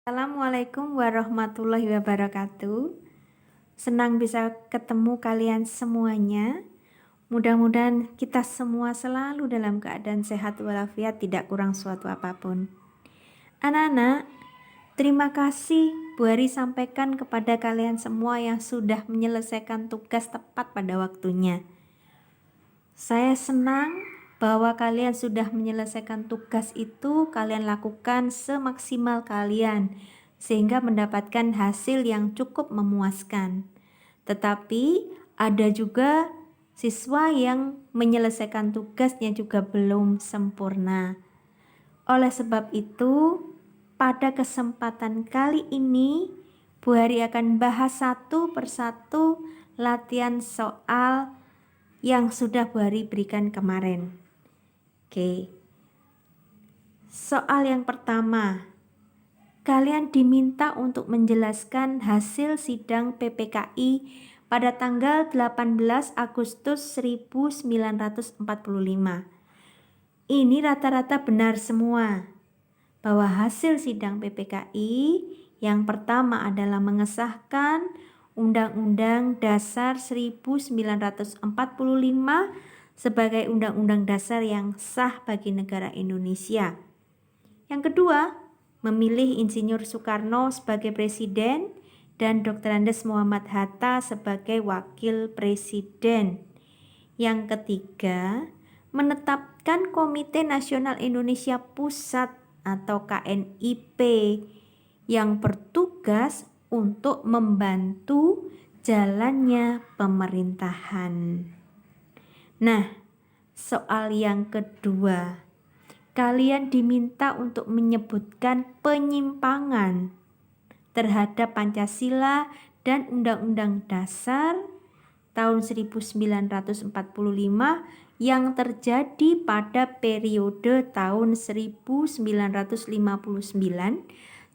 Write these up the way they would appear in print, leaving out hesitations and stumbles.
Assalamualaikum warahmatullahi wabarakatuh. Senang bisa ketemu kalian semuanya. Mudah-mudahan kita semua selalu dalam keadaan sehat walafiat, tidak kurang suatu apapun. Anak-anak, terima kasih Bu Hari sampaikan kepada kalian semua yang sudah menyelesaikan tugas tepat pada waktunya. Saya senang bahwa kalian sudah menyelesaikan tugas itu, kalian lakukan semaksimal kalian sehingga mendapatkan hasil yang cukup memuaskan. Tetapi ada juga siswa yang menyelesaikan tugasnya juga belum sempurna. Oleh sebab itu, pada kesempatan kali ini Bu Hari akan bahas satu persatu latihan soal yang sudah Bu Hari berikan kemarin. Oke, soal yang pertama, kalian diminta untuk menjelaskan hasil sidang PPKI pada tanggal 18 Agustus 1945. Ini rata-rata benar semua, bahwa hasil sidang PPKI yang pertama adalah mengesahkan Undang-Undang Dasar 1945 sebagai undang-undang dasar yang sah bagi negara Indonesia. Yang kedua, memilih Insinyur Soekarno sebagai presiden dan Dr. Andes Muhammad Hatta sebagai wakil presiden. Yang ketiga, menetapkan Komite Nasional Indonesia Pusat atau KNIP yang bertugas untuk membantu jalannya pemerintahan. Nah, soal yang kedua, kalian diminta untuk menyebutkan penyimpangan terhadap Pancasila dan Undang-Undang Dasar tahun 1945 yang terjadi pada periode tahun 1959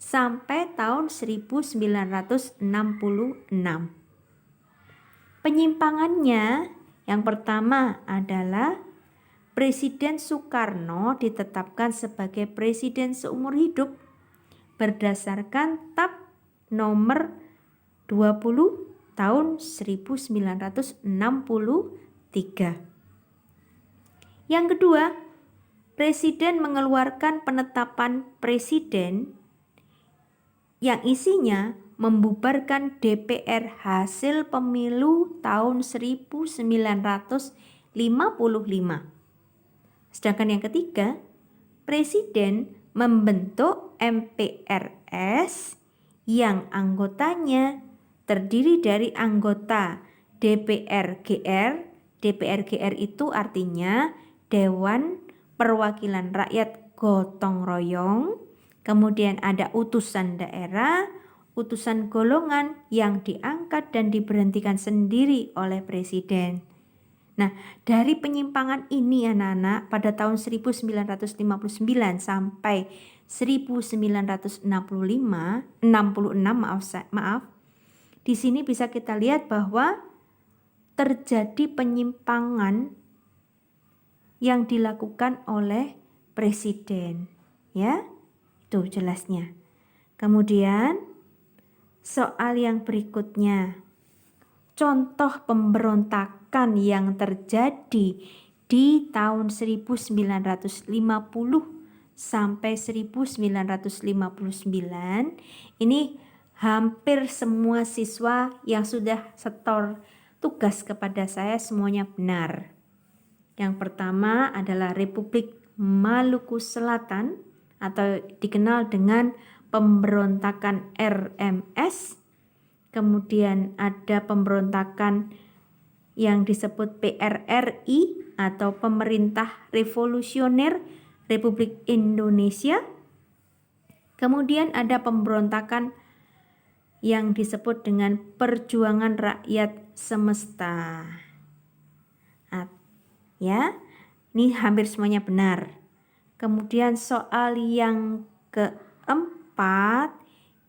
sampai tahun 1966. Penyimpangannya yang pertama adalah Presiden Soekarno ditetapkan sebagai presiden seumur hidup berdasarkan TAP nomor 20 tahun 1963. Yang kedua, Presiden mengeluarkan penetapan presiden yang isinya membubarkan DPR hasil pemilu tahun 1955. Sedangkan yang ketiga, Presiden membentuk MPRS yang anggotanya terdiri dari anggota DPR GR. DPR GR itu artinya Dewan Perwakilan Rakyat Gotong Royong. Kemudian ada utusan daerah, utusan golongan yang diangkat dan diberhentikan sendiri oleh presiden. Nah, dari penyimpangan ini anak-anak pada tahun 1959 sampai 1966, maaf. Di sini bisa kita lihat bahwa terjadi penyimpangan yang dilakukan oleh presiden, ya. Itu jelasnya. Kemudian soal yang berikutnya, contoh pemberontakan yang terjadi di tahun 1950 sampai 1959. Ini hampir semua siswa yang sudah setor tugas kepada saya semuanya benar. Yang pertama adalah Republik Maluku Selatan atau dikenal dengan pemberontakan RMS. Kemudian ada pemberontakan yang disebut PRRI atau Pemerintah Revolusioner Republik Indonesia. Kemudian ada pemberontakan yang disebut dengan Perjuangan Rakyat Semesta. Ya, ini hampir semuanya benar. Kemudian soal yang keempat,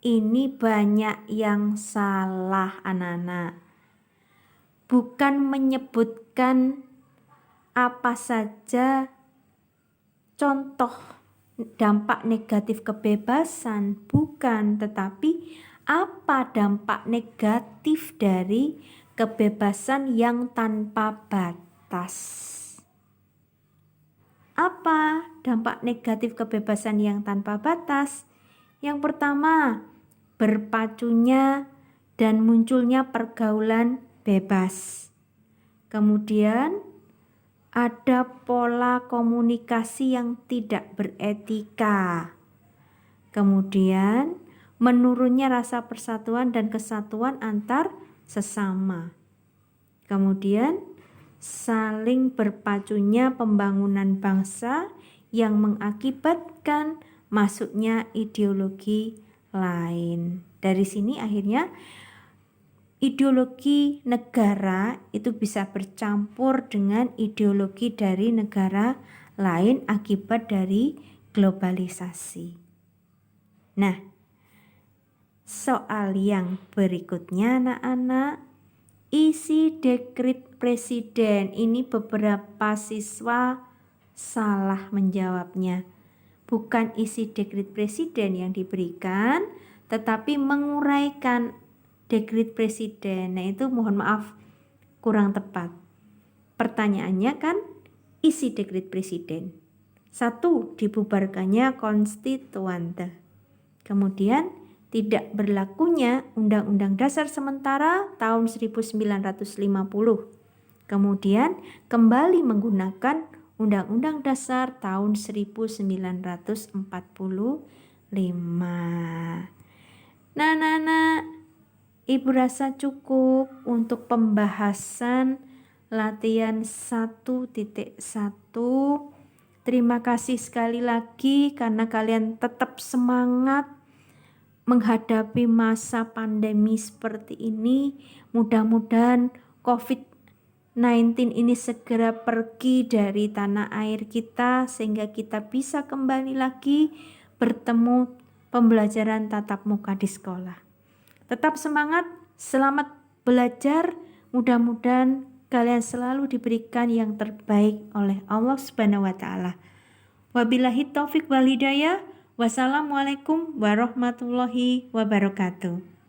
ini banyak yang salah anak-anak. Bukan menyebutkan apa saja contoh dampak negatif kebebasan, bukan, tetapi apa dampak negatif dari kebebasan yang tanpa batas. Apa dampak negatif kebebasan yang tanpa batas? Yang pertama, berpacunya dan munculnya pergaulan bebas. Kemudian, ada pola komunikasi yang tidak beretika. Kemudian, menurunnya rasa persatuan dan kesatuan antar sesama. Kemudian, saling berpacunya pembangunan bangsa yang mengakibatkan masuknya ideologi lain. Dari sini akhirnya ideologi negara itu bisa bercampur dengan ideologi dari negara lain akibat dari globalisasi. Nah, soal yang berikutnya anak-anak, isi dekret presiden. Ini beberapa siswa salah menjawabnya. Bukan isi dekret presiden yang diberikan, tetapi menguraikan dekret presiden. Nah, itu mohon maaf kurang tepat. Pertanyaannya kan isi dekret presiden. 1. Dibubarkannya konstituante. Kemudian tidak berlakunya Undang-Undang Dasar sementara tahun 1950. Kemudian kembali menggunakan Undang-Undang Dasar tahun 1945. Nah, Ibu rasa cukup untuk pembahasan latihan 1.1. Terima kasih sekali lagi karena kalian tetap semangat menghadapi masa pandemi seperti ini. Mudah-mudahan COVID-19 ini segera pergi dari tanah air kita sehingga kita bisa kembali lagi bertemu pembelajaran tatap muka di sekolah. Tetap semangat, selamat belajar. Mudah-mudahan kalian selalu diberikan yang terbaik oleh Allah Subhanahu wa taala. Wabillahi taufik wal hidayah. Wassalamualaikum warahmatullahi wabarakatuh.